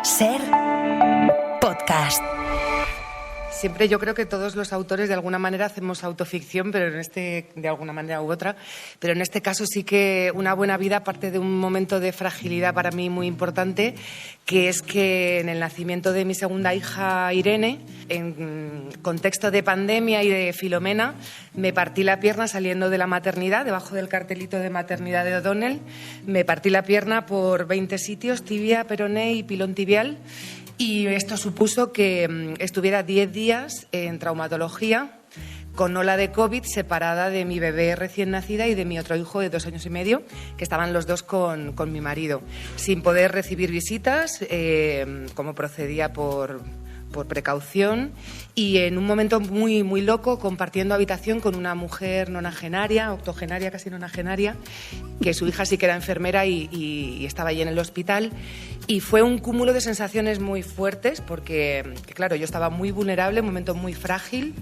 Ser podcast. Siempre yo creo que todos los autores de alguna manera hacemos autoficción, pero de alguna manera u otra, pero en este caso sí que Una buena vida parte de un momento de fragilidad para mí muy importante, que es que en el nacimiento de mi segunda hija Irene, en contexto de pandemia y de Filomena, me partí la pierna saliendo de la maternidad, debajo del cartelito de maternidad de O'Donnell, me partí la pierna por 20 sitios, tibia, peroné y pilón tibial. Y esto supuso que estuviera 10 días en traumatología con ola de COVID, separada de mi bebé recién nacida y de mi otro hijo de 2 años y medio, que estaban los dos con mi marido, sin poder recibir visitas, como procedía por precaución, y en un momento muy, muy loco, compartiendo habitación con una mujer nonagenaria, octogenaria, casi nonagenaria, que su hija sí que era enfermera y estaba allí en el hospital. Y fue un cúmulo de sensaciones muy fuertes, porque, claro, yo estaba muy vulnerable, un momento muy frágil,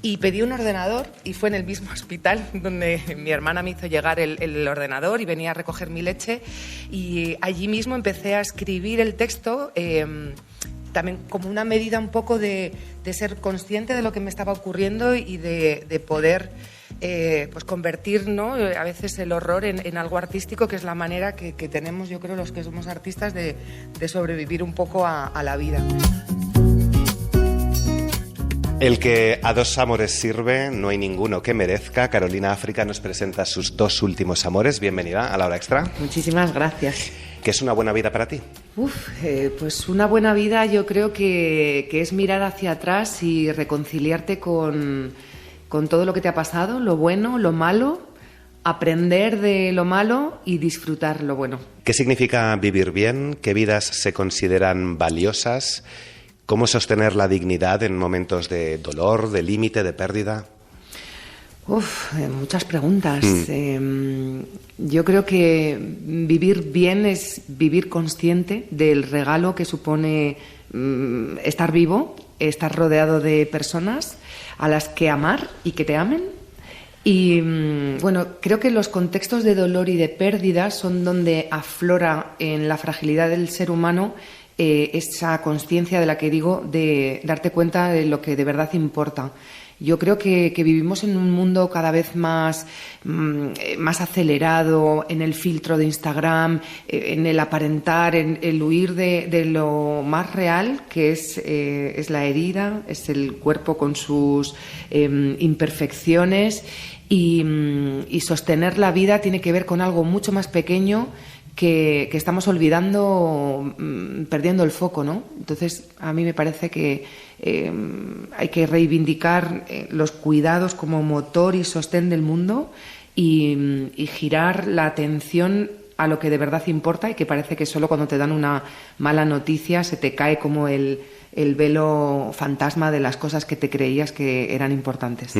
y pedí un ordenador, y fue en el mismo hospital donde mi hermana me hizo llegar el ordenador y venía a recoger mi leche, y allí mismo empecé a escribir el texto, también como una medida un poco de ser consciente de lo que me estaba ocurriendo y de poder pues convertir, ¿no?, a veces el horror en algo artístico, que es la manera que tenemos, yo creo, los que somos artistas de sobrevivir un poco a la vida. El que a dos amores sirve, no hay ninguno que merezca. Carolina África nos presenta sus 2 últimos amores. Bienvenida a La Hora Extra. Muchísimas gracias. ¿Qué es una buena vida para ti? Pues una buena vida yo creo que es mirar hacia atrás y reconciliarte con todo lo que te ha pasado, lo bueno, lo malo, aprender de lo malo y disfrutar lo bueno. ¿Qué significa vivir bien? ¿Qué vidas se consideran valiosas? ¿Cómo sostener la dignidad en momentos de dolor, de límite, de pérdida? Muchas preguntas. Yo creo que vivir bien es vivir consciente del regalo que supone estar vivo, estar rodeado de personas a las que amar y que te amen. Y bueno, creo que los contextos de dolor y de pérdida son donde aflora en la fragilidad del ser humano esa conciencia de la que digo, de darte cuenta de lo que de verdad importa. Yo creo que vivimos en un mundo cada vez más acelerado, en el filtro de Instagram, en el aparentar, en el huir de lo más real, que es la herida, es el cuerpo con sus imperfecciones, y sostener la vida tiene que ver con algo mucho más pequeño que estamos olvidando, perdiendo el foco, ¿no? Entonces, a mí me parece que hay que reivindicar los cuidados como motor y sostén del mundo y girar la atención a lo que de verdad importa, y que parece que solo cuando te dan una mala noticia se te cae como el velo fantasma de las cosas que te creías que eran importantes.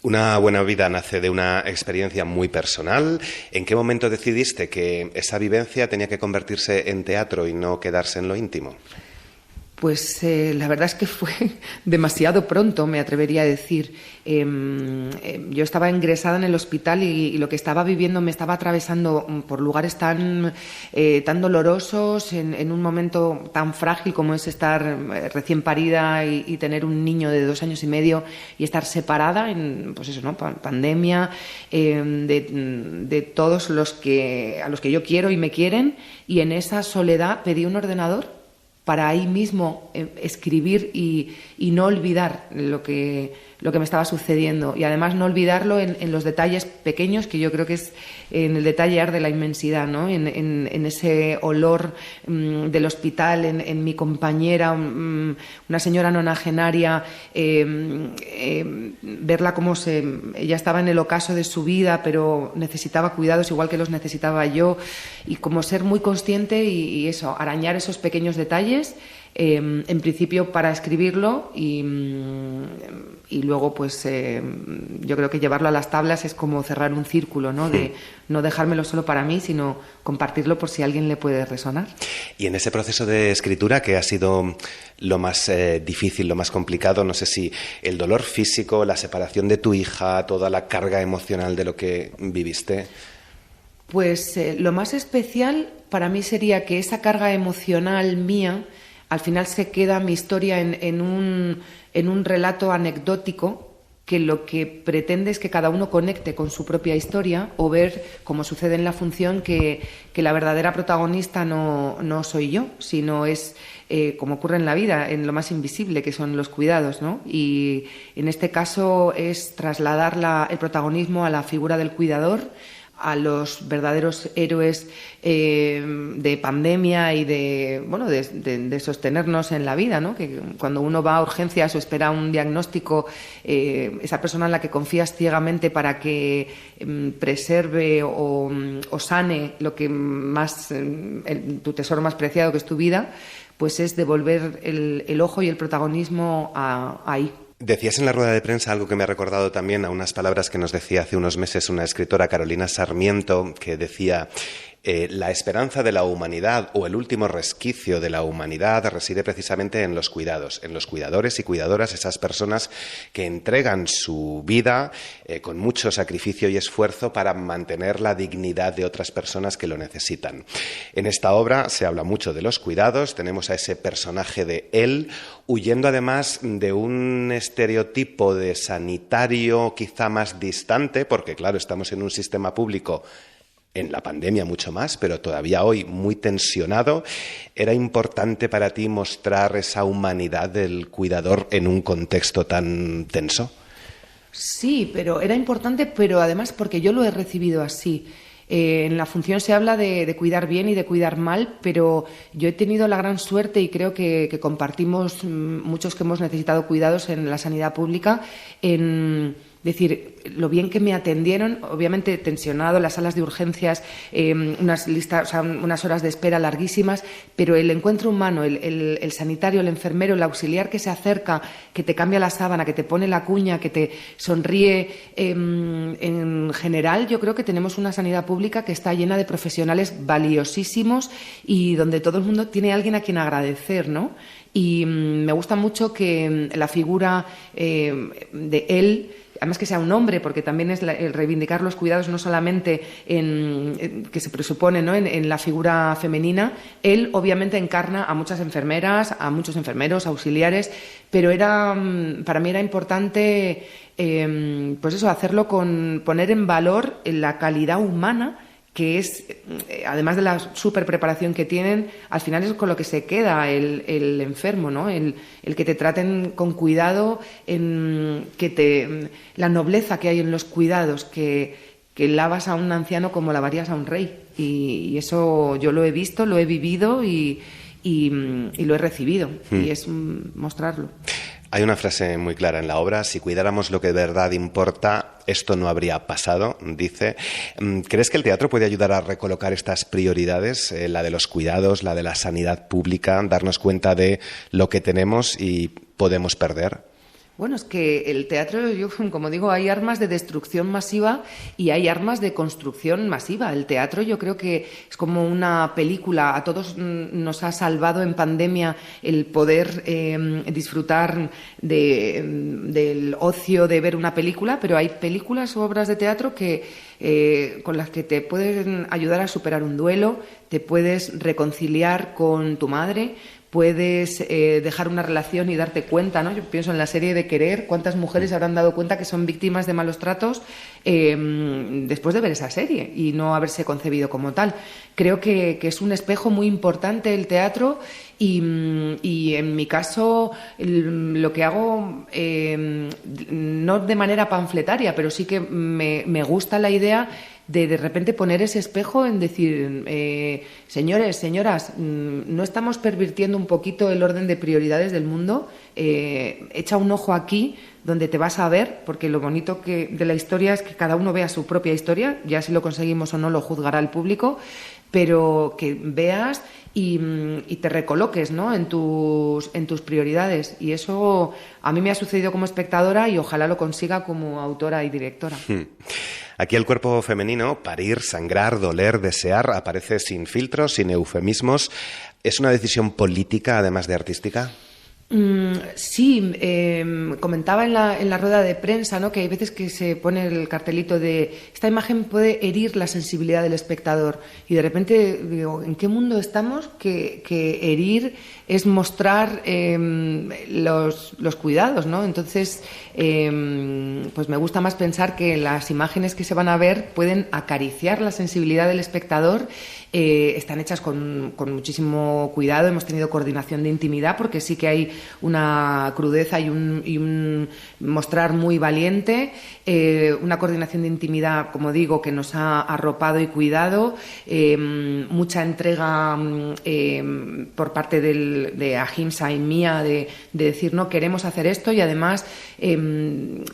Una buena vida nace de una experiencia muy personal. ¿En qué momento decidiste que esa vivencia tenía que convertirse en teatro y no quedarse en lo íntimo? Pues la verdad es que fue demasiado pronto, me atrevería a decir. Yo estaba ingresada en el hospital y lo que estaba viviendo me estaba atravesando por lugares tan dolorosos, en un momento tan frágil como es estar recién parida y tener un niño de 2 años y medio y estar separada en, pues eso, ¿no?, pandemia, de todos a los que yo quiero y me quieren, y en esa soledad pedí un ordenador para ahí mismo escribir y no olvidar lo que me estaba sucediendo, y además no olvidarlo en los detalles pequeños, que yo creo que es en el detalle de la inmensidad, ¿no? En ese olor del hospital, en mi compañera, una señora nonagenaria, verla como ella estaba en el ocaso de su vida, pero necesitaba cuidados igual que los necesitaba yo, y como ser muy consciente y eso, arañar esos pequeños detalles, en principio para escribirlo, y luego pues yo creo que llevarlo a las tablas es como cerrar un círculo, ¿no? De no dejármelo solo para mí, sino compartirlo por si a alguien le puede resonar. Y en ese proceso de escritura, ¿qué ha sido lo más difícil, lo más complicado? No sé si el dolor físico, la separación de tu hija, toda la carga emocional de lo que viviste. Pues lo más especial para mí sería que esa carga emocional mía, al final se queda mi historia en un relato anecdótico que lo que pretende es que cada uno conecte con su propia historia o ver, como sucede en la función, que la verdadera protagonista no soy yo, sino es, como ocurre en la vida, en lo más invisible, que son los cuidados, ¿no? Y en este caso es trasladar el protagonismo a la figura del cuidador, a los verdaderos héroes de pandemia y de sostenernos en la vida, ¿no? Que cuando uno va a urgencias o espera un diagnóstico, esa persona en la que confías ciegamente para que preserve o sane lo que más tu tesoro más preciado, que es tu vida, pues es devolver el ojo y el protagonismo ahí. Decías en la rueda de prensa algo que me ha recordado también a unas palabras que nos decía hace unos meses una escritora, Carolina Sarmiento, que decía: la esperanza de la humanidad o el último resquicio de la humanidad reside precisamente en los cuidados, en los cuidadores y cuidadoras, esas personas que entregan su vida con mucho sacrificio y esfuerzo para mantener la dignidad de otras personas que lo necesitan. En esta obra se habla mucho de los cuidados, tenemos a ese personaje de él, huyendo además de un estereotipo de sanitario quizá más distante, porque claro, estamos en un sistema público, en la pandemia mucho más, pero todavía hoy muy tensionado. ¿Era importante para ti mostrar esa humanidad del cuidador en un contexto tan tenso? Sí, pero era importante, pero además porque yo lo he recibido así. En la función se habla de cuidar bien y de cuidar mal, pero yo he tenido la gran suerte, y creo que compartimos muchos que hemos necesitado cuidados en la sanidad pública, en decir, lo bien que me atendieron, obviamente tensionado, las salas de urgencias, unas horas de espera larguísimas, pero el encuentro humano, el sanitario, el enfermero, el auxiliar que se acerca, que te cambia la sábana, que te pone la cuña, que te sonríe. En general, yo creo que tenemos una sanidad pública que está llena de profesionales valiosísimos y donde todo el mundo tiene a alguien a quien agradecer, ¿no? Y me gusta mucho que la figura de él, además que sea un hombre, porque también es el reivindicar los cuidados no solamente que se presupone, ¿no? en la figura femenina. Él obviamente encarna a muchas enfermeras, a muchos enfermeros, auxiliares, pero para mí era importante pues eso, hacerlo con poner en valor la calidad humana, que es, además de la super preparación que tienen, al final es con lo que se queda el enfermo, ¿no? El que te traten con cuidado, la nobleza que hay en los cuidados, que lavas a un anciano como lavarías a un rey. Y eso yo lo he visto, lo he vivido y lo he recibido. Y es mostrarlo. Hay una frase muy clara en la obra: si cuidáramos lo que de verdad importa, esto no habría pasado, dice. ¿Crees que el teatro puede ayudar a recolocar estas prioridades, la de los cuidados, la de la sanidad pública, darnos cuenta de lo que tenemos y podemos perder? Bueno, es que el teatro, yo como digo, hay armas de destrucción masiva y hay armas de construcción masiva. El teatro yo creo que es como una película. A todos nos ha salvado en pandemia el poder disfrutar del ocio de ver una película, pero hay películas o obras de teatro con las que te pueden ayudar a superar un duelo, te puedes reconciliar con tu madre, puedes dejar una relación y darte cuenta, ¿no? Yo pienso en la serie de Querer, cuántas mujeres habrán dado cuenta que son víctimas de malos tratos después de ver esa serie y no haberse concebido como tal. Creo que es un espejo muy importante el teatro y en mi caso lo que hago, no de manera panfletaria, pero sí que me gusta la idea de repente poner ese espejo en decir, señores, señoras, no estamos pervirtiendo un poquito el orden de prioridades del mundo. Echa un ojo aquí donde te vas a ver, porque lo bonito de la historia es que cada uno vea su propia historia, ya si lo conseguimos o no lo juzgará el público, pero que veas y te recoloques, ¿no? en tus prioridades. Y eso a mí me ha sucedido como espectadora y ojalá lo consiga como autora y directora. Aquí el cuerpo femenino, parir, sangrar, doler, desear, aparece sin filtros, sin eufemismos. ¿Es una decisión política además de artística? Sí, comentaba en la rueda de prensa, ¿no?, que hay veces que se pone el cartelito de esta imagen puede herir la sensibilidad del espectador, y de repente digo, ¿en qué mundo estamos que herir es mostrar los cuidados, ¿no? Entonces, pues me gusta más pensar que las imágenes que se van a ver pueden acariciar la sensibilidad del espectador. Están hechas con muchísimo cuidado, hemos tenido coordinación de intimidad, porque sí que hay una crudeza y un mostrar muy valiente, una coordinación de intimidad, como digo, que nos ha arropado y cuidado, mucha entrega por parte de Ahimsa y mía de decir, no, queremos hacer esto, y además,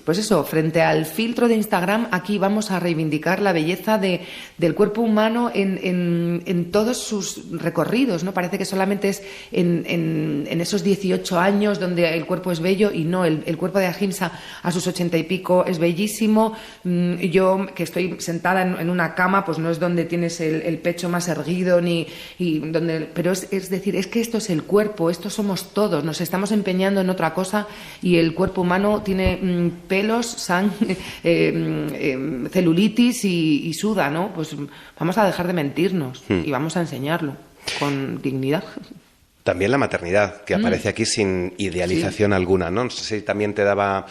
pues eso, frente al filtro de Instagram, aquí vamos a reivindicar la belleza del cuerpo humano en todos sus recorridos, ¿no? Parece que solamente es en esos 18 años donde el cuerpo es bello, y no, el cuerpo de Ahimsa a sus 80 y pico es bellísimo. Yo, que estoy sentada en una cama, pues no es donde tienes el pecho más erguido, pero es decir, es que esto es el cuerpo, esto somos todos, nos estamos empeñando en otra cosa, y el cuerpo humano tiene pelos, sangre, celulitis y suda, ¿no? Pues vamos a dejar de mentirnos y vamos a enseñarlo con dignidad. También la maternidad, que aparece aquí sin idealización alguna, ¿no? No sé si también te daba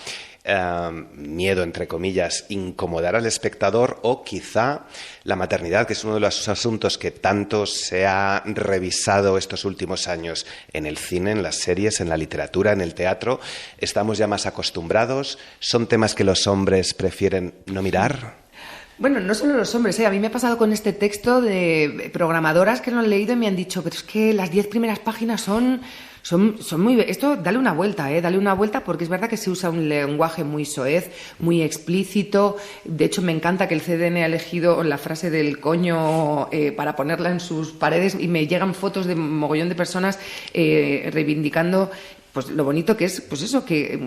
miedo, entre comillas, incomodar al espectador, o quizá la maternidad, que es uno de los asuntos que tanto se ha revisado estos últimos años en el cine, en las series, en la literatura, en el teatro. Estamos ya más acostumbrados. ¿Son temas que los hombres prefieren no mirar? Bueno, no solo los hombres, a mí me ha pasado con este texto de programadoras que lo han leído y me han dicho, pero es que las 10 primeras páginas son muy... Esto, dale una vuelta, porque es verdad que se usa un lenguaje muy soez, muy explícito. De hecho, me encanta que el CDN ha elegido la frase del coño para ponerla en sus paredes, y me llegan fotos de mogollón de personas reivindicando pues lo bonito que es, pues eso, que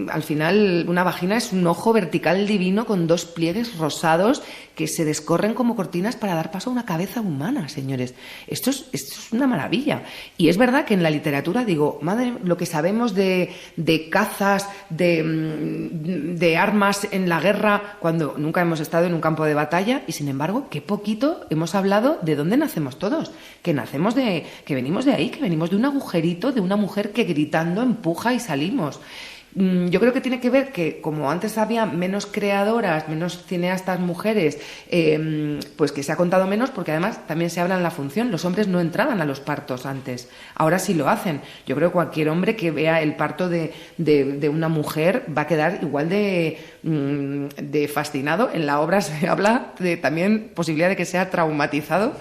al final una vagina es un ojo vertical divino con 2 pliegues rosados que se descorren como cortinas para dar paso a una cabeza humana, señores. Esto es una maravilla. Y es verdad que en la literatura, digo, madre, lo que sabemos de cazas, de armas en la guerra, cuando nunca hemos estado en un campo de batalla, y sin embargo, qué poquito hemos hablado de dónde nacemos todos, que venimos de ahí, que venimos de un agujerito, de una mujer que gritando empuja y salimos. Yo creo que tiene que ver que, como antes había menos creadoras, menos cineastas mujeres, pues que se ha contado menos, porque además también se habla en la función. Los hombres no entraban a los partos antes, ahora sí lo hacen. Yo creo que cualquier hombre que vea el parto de una mujer va a quedar igual de fascinado. En la obra se habla de también posibilidad de que sea traumatizado,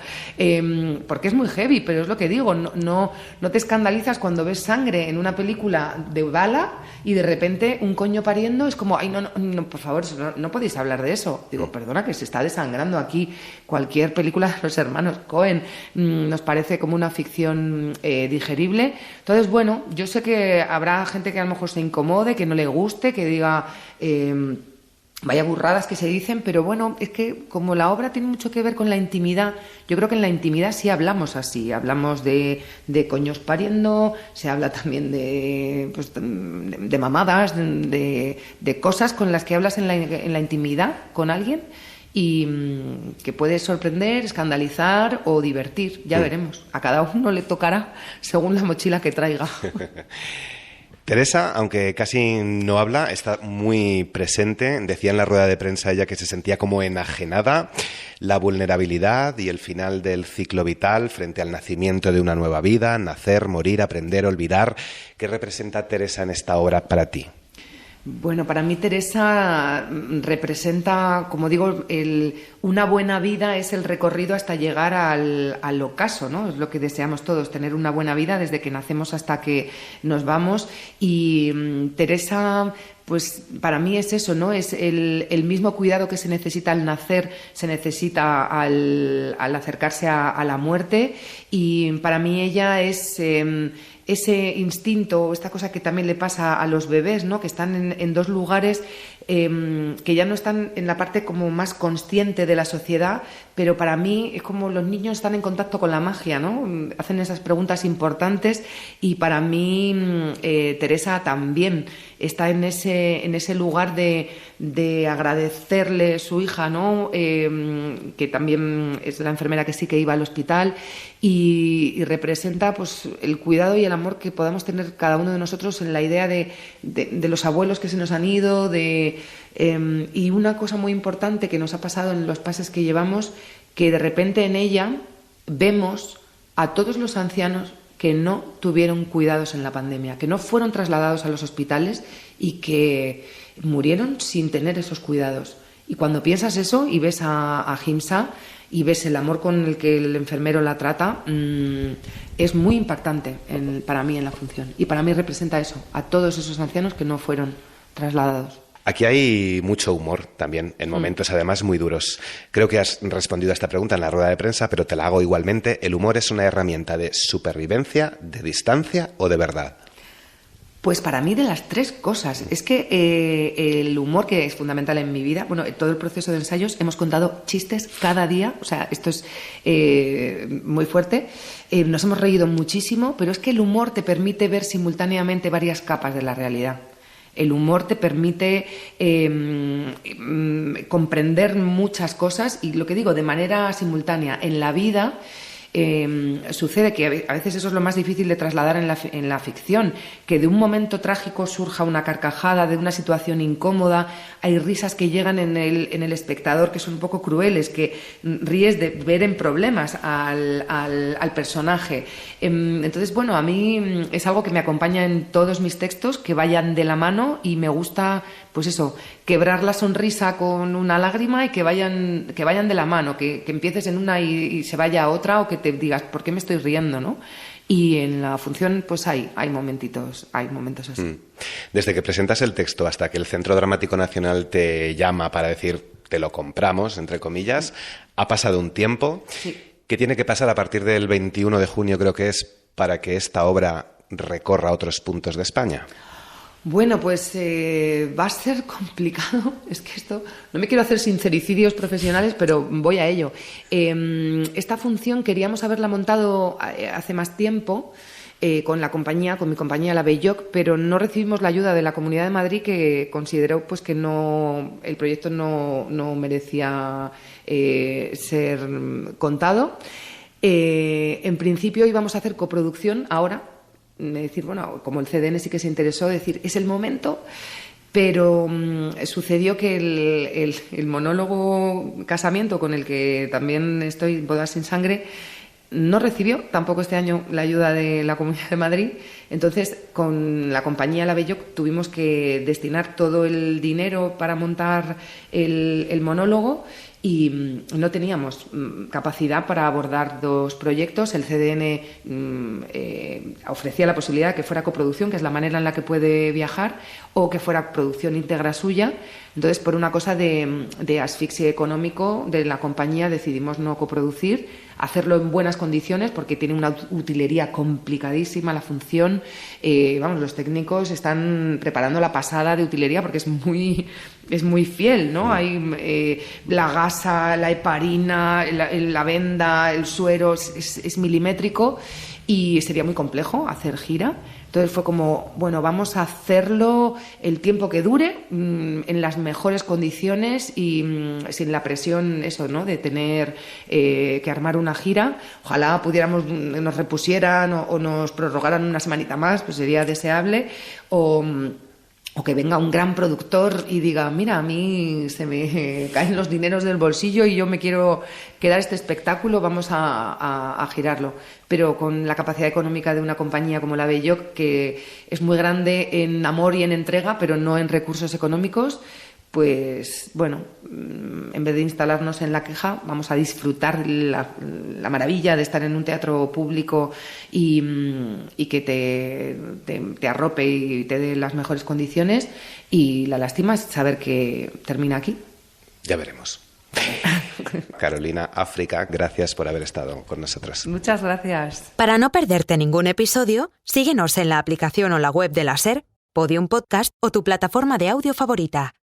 porque es muy heavy, pero es lo que digo, no te escandalizas cuando ves sangre en una película de bala y de repente un coño pariendo, es como, ay, no, por favor, no podéis hablar de eso. Digo, perdona, que se está desangrando aquí. Cualquier película de los hermanos Coen nos parece como una ficción digerible. Entonces, bueno, yo sé que habrá gente que a lo mejor se incomode, que no le guste, que diga... vaya burradas que se dicen, pero bueno, es que como la obra tiene mucho que ver con la intimidad, yo creo que en la intimidad sí hablamos así, hablamos de coños pariendo, se habla también de mamadas, de cosas con las que hablas en la intimidad con alguien, y que puede sorprender, escandalizar o divertir, ya veremos. A cada uno le tocará según la mochila que traiga. Teresa, aunque casi no habla, está muy presente. Decía en la rueda de prensa ella que se sentía como enajenada. La vulnerabilidad y el final del ciclo vital frente al nacimiento de una nueva vida, nacer, morir, aprender, olvidar. ¿Qué representa Teresa en esta obra para ti? Bueno, para mí Teresa representa, como digo, una buena vida es el recorrido hasta llegar al ocaso, ¿no? Es lo que deseamos todos, tener una buena vida desde que nacemos hasta que nos vamos. Y Teresa, pues para mí es eso, ¿no? Es el mismo cuidado que se necesita al nacer, se necesita al acercarse a la muerte. Y para mí ella es... ese instinto, esta cosa que también le pasa a los bebés, ¿no? Que están en 2 lugares que ya no están en la parte como más consciente de la sociedad, pero para mí es como los niños están en contacto con la magia, ¿no? Hacen esas preguntas importantes y para mí Teresa también está en ese lugar de agradecerle a su hija, ¿no? Que también es la enfermera que sí que iba al hospital y representa pues el cuidado y el amor que podamos tener cada uno de nosotros en la idea de los abuelos que se nos han ido, y una cosa muy importante que nos ha pasado en los pases que llevamos, que de repente en ella vemos a todos los ancianos que no tuvieron cuidados en la pandemia, que no fueron trasladados a los hospitales y que murieron sin tener esos cuidados. Y cuando piensas eso y ves a Himsa y ves el amor con el que el enfermero la trata, es muy impactante para mí en la función. Y para mí representa eso, a todos esos ancianos que no fueron trasladados. Aquí hay mucho humor también, en momentos además muy duros. Creo que has respondido a esta pregunta en la rueda de prensa, pero te la hago igualmente. ¿El humor es una herramienta de supervivencia, de distancia o de verdad? Pues para mí de las tres cosas. Es que el humor, que es fundamental en mi vida, bueno, en todo el proceso de ensayos hemos contado chistes cada día, o sea, esto es muy fuerte. Nos hemos reído muchísimo, pero es que el humor te permite ver simultáneamente varias capas de la realidad. El humor te permite comprender muchas cosas y, lo que digo, de manera simultánea. En la vida sucede que a veces eso es lo más difícil de trasladar en la ficción, que de un momento trágico surja una carcajada, de una situación incómoda. Hay risas que llegan en el espectador que son un poco crueles, que ríes de ver en problemas al personaje. Entonces, bueno, a mí es algo que me acompaña en todos mis textos, que vayan de la mano, y me gusta, pues eso, quebrar la sonrisa con una lágrima y que vayan de la mano, que empieces en una y se vaya a otra, o que te digas, ¿por qué me estoy riendo, no? Y en la función pues hay momentos así. Desde que presentas el texto hasta que el Centro Dramático Nacional te llama para decir te lo compramos, entre comillas, ha pasado un tiempo. Sí. ¿Qué tiene que pasar a partir del 21 de junio, creo que es, para que esta obra recorra otros puntos de España? Bueno, pues va a ser complicado. Es que esto, no me quiero hacer sincericidios profesionales, pero voy a ello. Esta función queríamos haberla montado hace más tiempo con mi compañía La Belloc, pero no recibimos la ayuda de la Comunidad de Madrid, que consideró pues que el proyecto no merecía ser contado. En principio íbamos a hacer coproducción ahora. Decir, bueno, como el CDN sí que se interesó, decir, es el momento, pero sucedió que el monólogo Casamiento, con el que también estoy, Bodas sin Sangre, no recibió tampoco este año la ayuda de la Comunidad de Madrid. Entonces, con la compañía La Belloc tuvimos que destinar todo el dinero para montar el monólogo, y no teníamos capacidad para abordar dos proyectos. El CDN ofrecía la posibilidad de que fuera coproducción, que es la manera en la que puede viajar, o que fuera producción íntegra suya. Entonces, por una cosa de asfixia económico de la compañía, decidimos no coproducir, hacerlo en buenas condiciones, porque tiene una utilería complicadísima la función. Los técnicos están preparando la pasada de utilería porque es muy fiel, ¿no? Hay la gasa, la heparina, la venda, el suero, es milimétrico, y sería muy complejo hacer gira. Entonces fue como, bueno, vamos a hacerlo el tiempo que dure, en las mejores condiciones y sin la presión, eso, ¿no?, de tener que armar una gira. Ojalá nos repusieran o nos prorrogaran una semanita más, pues sería deseable. O que venga un gran productor y diga, mira, a mí se me caen los dineros del bolsillo y yo me quiero quedar este espectáculo, vamos a girarlo. Pero con la capacidad económica de una compañía como La Belloc, que es muy grande en amor y en entrega, pero no en recursos económicos, pues bueno, en vez de instalarnos en la queja, vamos a disfrutar la maravilla de estar en un teatro público y que te arrope y te dé las mejores condiciones. Y la lástima es saber que termina aquí. Ya veremos. Carolina África, gracias por haber estado con nosotros. Muchas gracias. Para no perderte ningún episodio, síguenos en la aplicación o la web de la SER, Podium Podcast o tu plataforma de audio favorita.